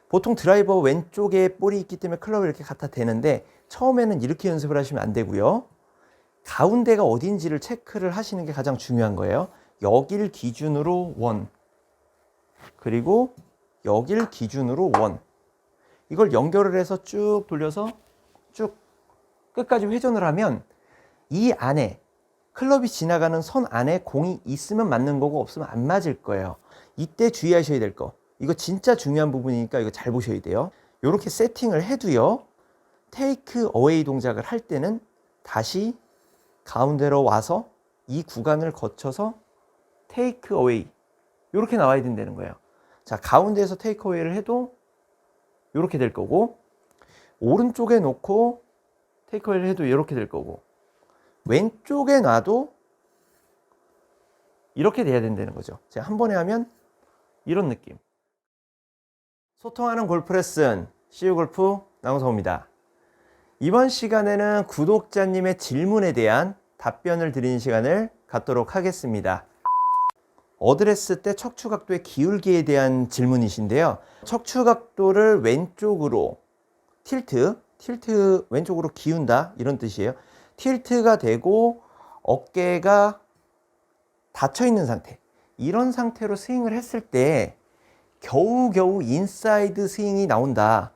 보통 드라이버 왼쪽에 볼이 있기 때문에 클럽을 이렇게 갖다 대는데 처음에는 이렇게 연습을 하시면 안 되고요. 가운데가 어딘지를 체크를 하시는 게 가장 중요한 거예요. 여기를 기준으로 원, 그리고 여기를 기준으로 원. 이걸 연결을 해서 쭉 돌려서 쭉 끝까지 회전을 하면 이 안에 클럽이 지나가는 선 안에 공이 있으면 맞는 거고 없으면 안 맞을 거예요. 이때 주의하셔야 될 거. 이거 진짜 중요한 부분이니까 이거 잘 보셔야 돼요. 이렇게 세팅을 해도요. 테이크 어웨이 동작을 할 때는 다시 가운데로 와서 이 구간을 거쳐서 테이크 어웨이 이렇게 나와야 된다는 거예요. 자, 가운데에서 테이크 어웨이를 해도 이렇게 될 거고, 오른쪽에 놓고 테이크 어웨이를 해도 이렇게 될 거고, 왼쪽에 놔도 이렇게 돼야 된다는 거죠. 제가 한 번에 하면 이런 느낌. 소통하는 골프 레슨 CU 골프 나우성호입니다. 이번 시간에는 구독자님의 질문에 대한 답변을 드리는 시간을 갖도록 하겠습니다. 어드레스 때 척추 각도의 기울기에 대한 질문이신데요. 척추 각도를 왼쪽으로 틸트 왼쪽으로 기운다 이런 뜻이에요. 틸트가 되고 어깨가 닫혀 있는 상태, 이런 상태로 스윙을 했을 때 겨우겨우 인사이드 스윙이 나온다.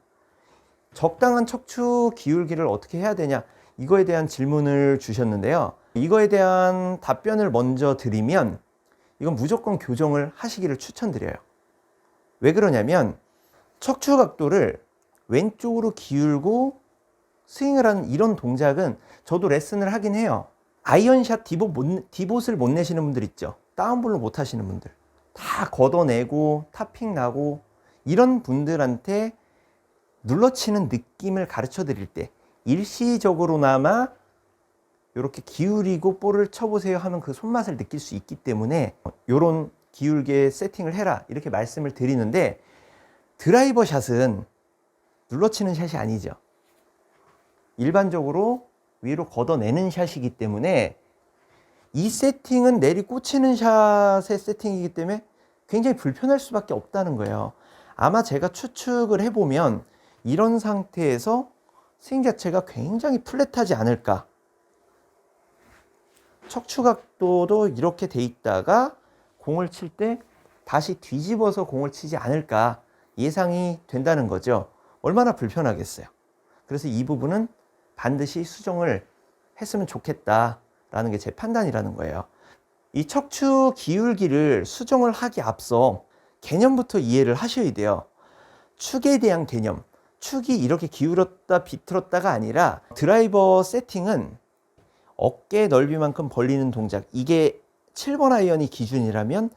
적당한 척추 기울기를 어떻게 해야 되냐, 이거에 대한 질문을 주셨는데요. 이거에 대한 답변을 먼저 드리면 이건 무조건 교정을 하시기를 추천드려요. 왜 그러냐면 척추 각도를 왼쪽으로 기울고 스윙을 하는 이런 동작은 저도 레슨을 하긴 해요. 아이언샷 디봇을 못 내시는 분들 있죠. 다운볼로 못 하시는 분들, 다 걷어내고 탑핑 나고 이런 분들한테 눌러치는 느낌을 가르쳐 드릴 때 일시적으로나마 이렇게 기울이고 볼을 쳐보세요 하면 그 손맛을 느낄 수 있기 때문에 이런 기울게 세팅을 해라 이렇게 말씀을 드리는데, 드라이버 샷은 눌러치는 샷이 아니죠. 일반적으로 위로 걷어내는 샷이기 때문에 이 세팅은 내리 꽂히는 샷의 세팅이기 때문에 굉장히 불편할 수밖에 없다는 거예요. 아마 제가 추측을 해보면 이런 상태에서 스윙 자체가 굉장히 플랫하지 않을까. 척추 각도도 이렇게 돼 있다가 공을 칠 때 다시 뒤집어서 공을 치지 않을까 예상이 된다는 거죠. 얼마나 불편하겠어요. 그래서 이 부분은 반드시 수정을 했으면 좋겠다라는 게 제 판단이라는 거예요. 이 척추 기울기를 수정을 하기 앞서 개념부터 이해를 하셔야 돼요. 축에 대한 개념. 축이 이렇게 기울었다 비틀었다가 아니라 드라이버 세팅은 어깨 넓이만큼 벌리는 동작, 이게 7번 아이언이 기준이라면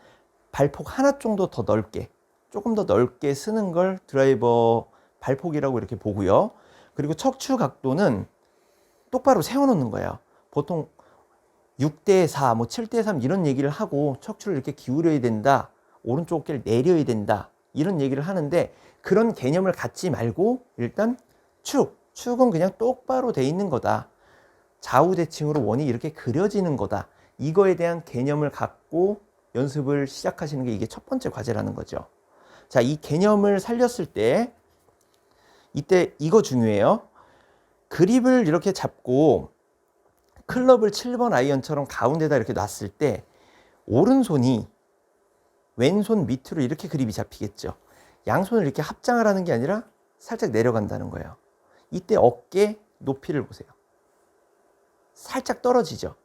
발폭 하나 정도 더 넓게, 조금 더 넓게 쓰는 걸 드라이버 발폭이라고 이렇게 보고요. 그리고 척추 각도는 똑바로 세워놓는 거예요. 보통 6대4, 뭐 7대3 이런 얘기를 하고 척추를 이렇게 기울여야 된다, 오른쪽 어깨를 내려야 된다 이런 얘기를 하는데, 그런 개념을 갖지 말고 일단 축은 그냥 똑바로 돼 있는 거다. 좌우 대칭으로 원이 이렇게 그려지는 거다. 이거에 대한 개념을 갖고 연습을 시작하시는 게 이게 첫 번째 과제라는 거죠. 자, 이 개념을 살렸을 때 이때 이거 중요해요. 그립을 이렇게 잡고 클럽을 7번 아이언처럼 가운데다 이렇게 놨을 때 오른손이 왼손 밑으로 이렇게 그립이 잡히겠죠. 양손을 이렇게 합장을 하는 게 아니라 살짝 내려간다는 거예요. 이때 어깨 높이를 보세요. 살짝 떨어지죠.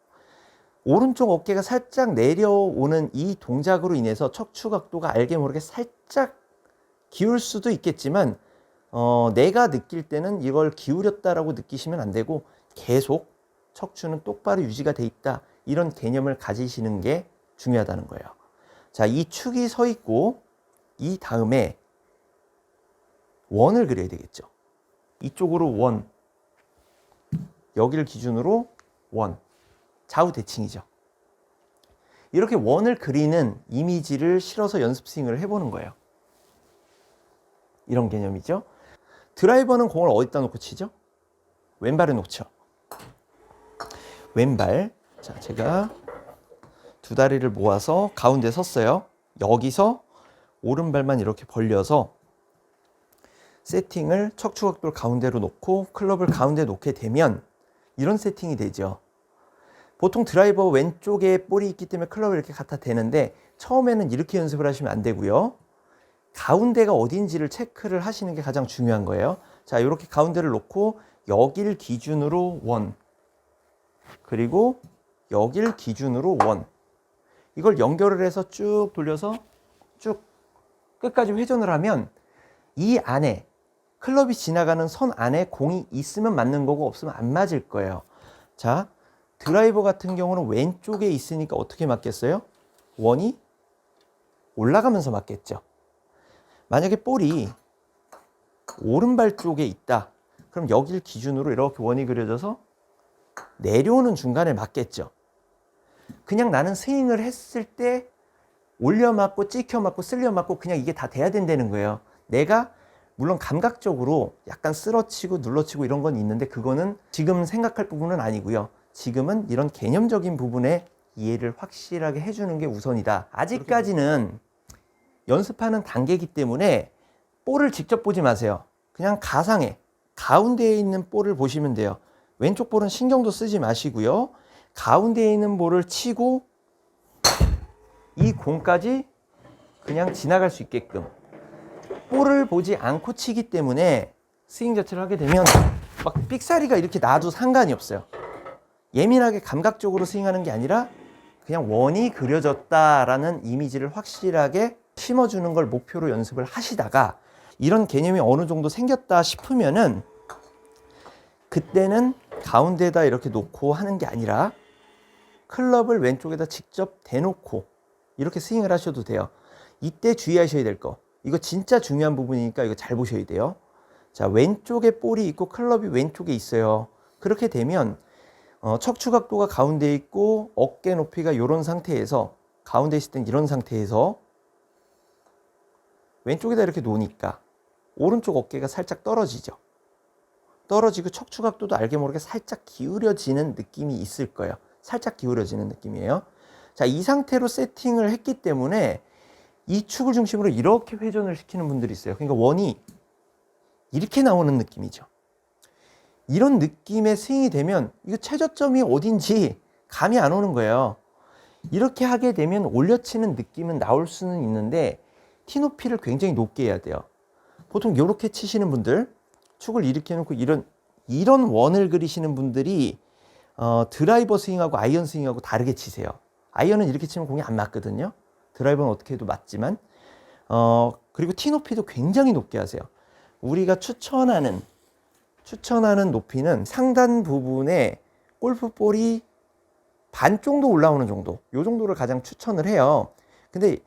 오른쪽 어깨가 살짝 내려오는 이 동작으로 인해서 척추 각도가 알게 모르게 살짝 기울 수도 있겠지만 내가 느낄 때는 이걸 기울였다라고 느끼시면 안 되고 계속 척추는 똑바로 유지가 돼 있다, 이런 개념을 가지시는 게 중요하다는 거예요. 자, 이 축이 서 있고 이 다음에 원을 그려야 되겠죠. 이쪽으로 원, 여기를 기준으로 원, 좌우 대칭이죠. 이렇게 원을 그리는 이미지를 실어서 연습 스윙을 해보는 거예요. 이런 개념이죠. 드라이버는 공을 어디다 놓고 치죠? 왼발에 놓죠. 왼발. 자, 제가 두 다리를 모아서 가운데 섰어요. 여기서 오른발만 이렇게 벌려서 세팅을 척추각도를 가운데로 놓고 클럽을 가운데 놓게 되면 이런 세팅이 되죠. 보통 드라이버 왼쪽에 볼이 있기 때문에 클럽을 이렇게 갖다 대는데 처음에는 이렇게 연습을 하시면 안 되고요. 가운데가 어딘지를 체크를 하시는 게 가장 중요한 거예요. 자, 이렇게 가운데를 놓고 여길 기준으로 원, 그리고 여길 기준으로 원, 이걸 연결을 해서 쭉 돌려서 쭉 끝까지 회전을 하면 이 안에 클럽이 지나가는 선 안에 공이 있으면 맞는 거고 없으면 안 맞을 거예요. 자, 드라이버 같은 경우는 왼쪽에 있으니까 어떻게 맞겠어요? 원이 올라가면서 맞겠죠. 만약에 볼이 오른발 쪽에 있다. 그럼 여길 기준으로 이렇게 원이 그려져서 내려오는 중간에 맞겠죠. 그냥 나는 스윙을 했을 때 올려 맞고 찍혀 맞고 쓸려 맞고 그냥 이게 다 돼야 된다는 거예요. 내가 물론 감각적으로 약간 쓰러치고 눌러치고 이런 건 있는데 그거는 지금 생각할 부분은 아니고요. 지금은 이런 개념적인 부분에 이해를 확실하게 해주는 게 우선이다. 아직까지는 연습하는 단계이기 때문에 볼을 직접 보지 마세요. 그냥 가상에 가운데에 있는 볼을 보시면 돼요. 왼쪽 볼은 신경도 쓰지 마시고요. 가운데에 있는 볼을 치고 이 공까지 그냥 지나갈 수 있게끔 볼을 보지 않고 치기 때문에 스윙 자체를 하게 되면 막 삑사리가 이렇게 나도 상관이 없어요. 예민하게 감각적으로 스윙하는 게 아니라 그냥 원이 그려졌다라는 이미지를 확실하게 심어주는 걸 목표로 연습을 하시다가 이런 개념이 어느 정도 생겼다 싶으면은 그때는 가운데에다 이렇게 놓고 하는 게 아니라 클럽을 왼쪽에다 직접 대놓고 이렇게 스윙을 하셔도 돼요. 이때 주의하셔야 될 거, 이거 진짜 중요한 부분이니까 이거 잘 보셔야 돼요. 자, 왼쪽에 볼이 있고 클럽이 왼쪽에 있어요. 그렇게 되면 척추 각도가 가운데 있고 어깨 높이가 이런 상태에서 가운데 있을 땐 이런 상태에서 왼쪽에다 이렇게 놓으니까 오른쪽 어깨가 살짝 떨어지죠. 떨어지고 척추 각도도 알게 모르게 살짝 기울여지는 느낌이 있을 거예요. 살짝 기울여지는 느낌이에요. 자, 이 상태로 세팅을 했기 때문에 이 축을 중심으로 이렇게 회전을 시키는 분들이 있어요. 그러니까 원이 이렇게 나오는 느낌이죠. 이런 느낌의 스윙이 되면 이거 최저점이 어딘지 감이 안 오는 거예요. 이렇게 하게 되면 올려치는 느낌은 나올 수는 있는데 티 높이를 굉장히 높게 해야 돼요. 보통 이렇게 치시는 분들, 축을 이렇게 해놓고 이런 원을 그리시는 분들이 드라이버 스윙하고 아이언 스윙하고 다르게 치세요. 아이언은 이렇게 치면 공이 안 맞거든요. 드라이버는 어떻게 해도 맞지만 그리고 티 높이도 굉장히 높게 하세요. 우리가 추천하는 높이는 상단 부분에 골프볼이 반 정도 올라오는 정도, 요 정도를 가장 추천을 해요. 근데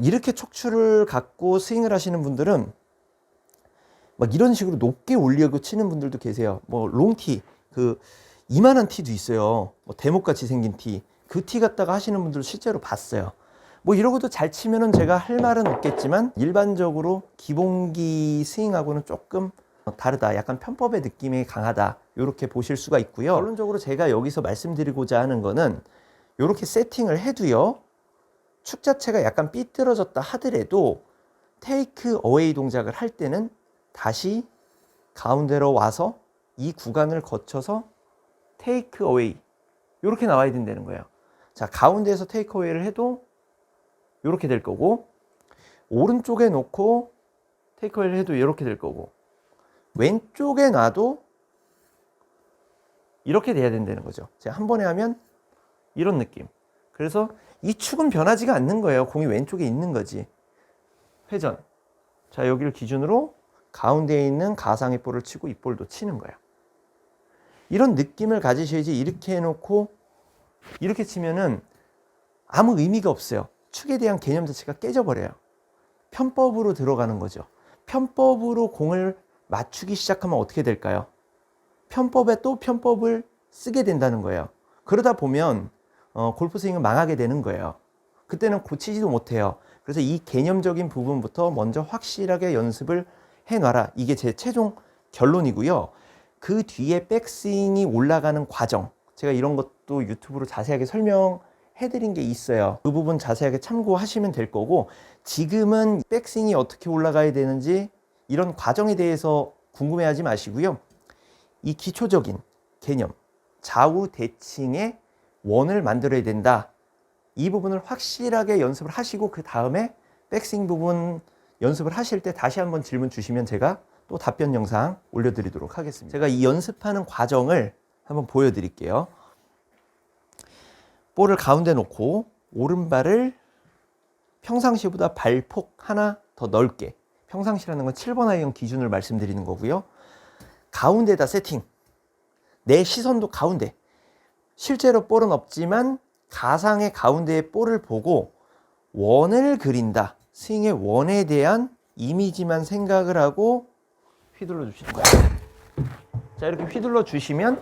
이렇게 척추를 갖고 스윙을 하시는 분들은 막 이런 식으로 높게 올리고 치는 분들도 계세요. 뭐 롱티, 그 이만한 티도 있어요. 뭐 대목같이 생긴 티, 그 티 갖다가 하시는 분들 실제로 봤어요. 뭐 이러고도 잘 치면은 제가 할 말은 없겠지만 일반적으로 기본기 스윙하고는 조금 다르다, 약간 편법의 느낌이 강하다, 이렇게 보실 수가 있고요. 결론적으로 제가 여기서 말씀드리고자 하는 거는 이렇게 세팅을 해도요, 축 자체가 약간 삐뚤어졌다 하더라도 테이크 어웨이 동작을 할 때는 다시 가운데로 와서 이 구간을 거쳐서 테이크 어웨이 이렇게 나와야 된다는 거예요. 자, 가운데에서 테이크 어웨이를 해도 이렇게 될 거고, 오른쪽에 놓고 테이크 어웨이를 해도 이렇게 될 거고, 왼쪽에 놔도 이렇게 돼야 된다는 거죠. 제가 한 번에 하면 이런 느낌. 그래서 이 축은 변하지가 않는 거예요. 공이 왼쪽에 있는 거지. 회전. 자, 여기를 기준으로 가운데에 있는 가상의 볼을 치고 이 볼도 치는 거예요. 이런 느낌을 가지셔야지. 이렇게 해놓고 이렇게 치면은 아무 의미가 없어요. 축에 대한 개념 자체가 깨져버려요. 편법으로 들어가는 거죠. 편법으로 공을 맞추기 시작하면 어떻게 될까요? 편법에 또 편법을 쓰게 된다는 거예요. 그러다 보면 골프 스윙은 망하게 되는 거예요. 그때는 고치지도 못해요. 그래서 이 개념적인 부분부터 먼저 확실하게 연습을 해놔라. 이게 제 최종 결론이고요. 그 뒤에 백스윙이 올라가는 과정, 제가 이런 것도 유튜브로 자세하게 설명해드린 게 있어요. 그 부분 자세하게 참고하시면 될 거고, 지금은 백스윙이 어떻게 올라가야 되는지 이런 과정에 대해서 궁금해하지 마시고요. 이 기초적인 개념, 좌우 대칭의 원을 만들어야 된다. 이 부분을 확실하게 연습을 하시고 그 다음에 백스윙 부분 연습을 하실 때 다시 한번 질문 주시면 제가 또 답변 영상 올려드리도록 하겠습니다. 제가 이 연습하는 과정을 한번 보여드릴게요. 볼을 가운데 놓고 오른발을 평상시보다 발폭 하나 더 넓게, 평상시라는 건 7번 아이언 기준을 말씀드리는 거고요. 가운데다 세팅. 내 시선도 가운데. 실제로 볼은 없지만 가상의 가운데의 볼을 보고 원을 그린다. 스윙의 원에 대한 이미지만 생각을 하고 휘둘러 주시는 거예요. 자, 이렇게 휘둘러 주시면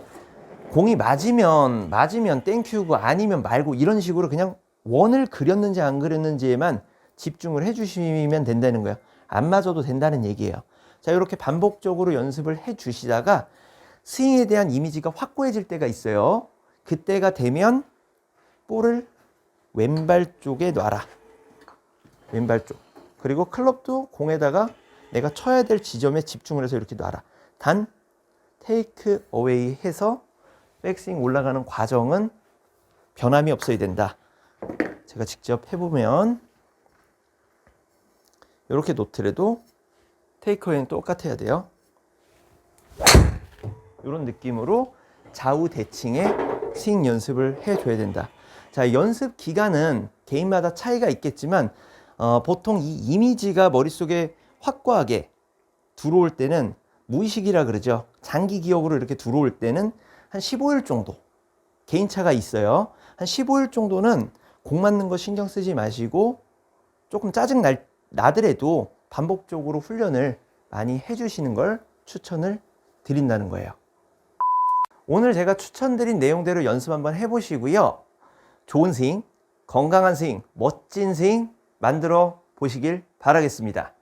공이 맞으면 땡큐고 아니면 말고 이런 식으로 그냥 원을 그렸는지 안 그렸는지에만 집중을 해주시면 된다는 거예요. 안 맞아도 된다는 얘기예요. 자, 이렇게 반복적으로 연습을 해 주시다가 스윙에 대한 이미지가 확고해질 때가 있어요. 그때가 되면 볼을 왼발 쪽에 놔라. 왼발 쪽. 그리고 클럽도 공에다가 내가 쳐야 될 지점에 집중을 해서 이렇게 놔라. 단 테이크 어웨이 해서 백스윙 올라가는 과정은 변함이 없어야 된다. 제가 직접 해보면 이렇게 놓더라도 테이크 어웨이는 똑같아야 돼요. 이런 느낌으로 좌우 대칭의 스윙 연습을 해줘야 된다. 자, 연습 기간은 개인마다 차이가 있겠지만 보통 이 이미지가 머릿속에 확고하게 들어올 때는 무의식이라 그러죠. 장기 기억으로 이렇게 들어올 때는 한 15일 정도 개인차가 있어요. 한 15일 정도는 공 맞는 거 신경 쓰지 마시고 조금 짜증 나더라도 반복적으로 훈련을 많이 해주시는 걸 추천을 드린다는 거예요. 오늘 제가 추천드린 내용대로 연습 한번 해보시고요. 좋은 스윙, 건강한 스윙, 멋진 스윙 만들어 보시길 바라겠습니다.